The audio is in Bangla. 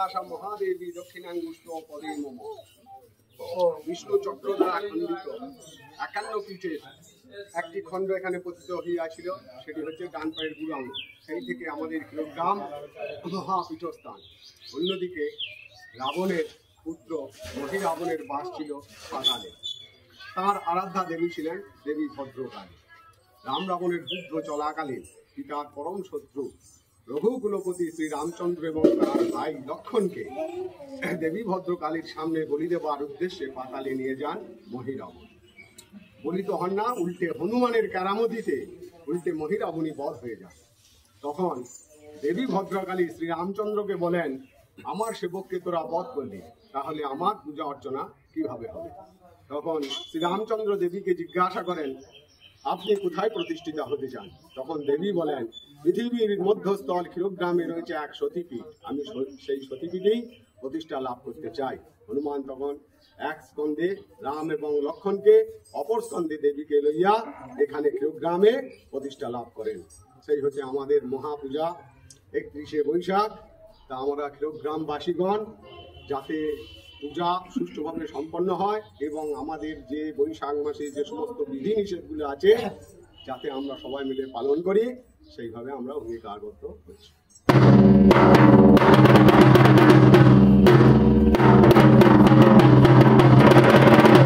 কৈলাসা মহাদেবী দক্ষিণাঙ্গুষ্ঠ পদে মম। বিষ্ণু চক্র দ্বারা খণ্ডিত 51 পীঠের একটি খণ্ড এখানে পতিত হইয়াছিল, সেটি হচ্ছে ডান পায়ের বুড়ো আঙুল। সেই থেকে আমাদের কিলোগ্রাম মহাপীঠস্থান। অন্যদিকে রাবণের পুত্র মহিরাবণের বাস ছিল পাতালে। তাঁর আরাধ্যা দেবী ছিলেন দেবী ভদ্রকালী। রাম রাবণের যুদ্ধ চলাকালীন পিতার পরম শত্রু রঘুকুলপতি শ্রী রামচন্দ্র এবং তার ভাই লক্ষণকে দেবী ভদ্রকালীর সামনে বলি দেবার উদ্দেশ্যে পাতালে নিয়ে যান মহিরাবণ। বলি তো হন না, উল্টে হনুমানের কেরামতিতে উল্টে মহিরাবণী বধ হয়ে যান। তখন দেবী ভদ্রকালী শ্রী রামচন্দ্রকে বলেন, আমার সেবককে তোরা বধ করলি, তাহলে আমার পূজা অর্চনা কিভাবে হবে? তখন শ্রী রামচন্দ্র দেবীকে জিজ্ঞাসা করেন, আপনি কোথায় প্রতিষ্ঠিত হতে চান? তখন দেবী বলেন, পৃথিবীর মধ্যস্থল কিলোগ্রামে রয়েছে এক সতীপীঠ, আমি সেই সতীপীঠেই প্রতিষ্ঠা লাভ করতে চাই। হনুমান তখন এক স্কন্ধে রাম এবং লক্ষণকে, অপর স্কন্ধে দেবীকে লইয়া এখানে কিলোগ্রামে প্রতিষ্ঠা লাভ করেন। সেই হচ্ছে আমাদের মহাপূজা 31শে বৈশাখ। তা আমরা কিলোগ্রামবাসীগণ যাতে পূজা সুষ্ঠুভাবে সম্পন্ন হয় এবং আমাদের যে বৈশাখ মাসে যে সমস্ত বিধিনিষেধগুলো আছে যাতে আমরা সবাই মিলে পালন করি, সেইভাবে আমরা অঙ্গীকারবদ্ধ হচ্ছি।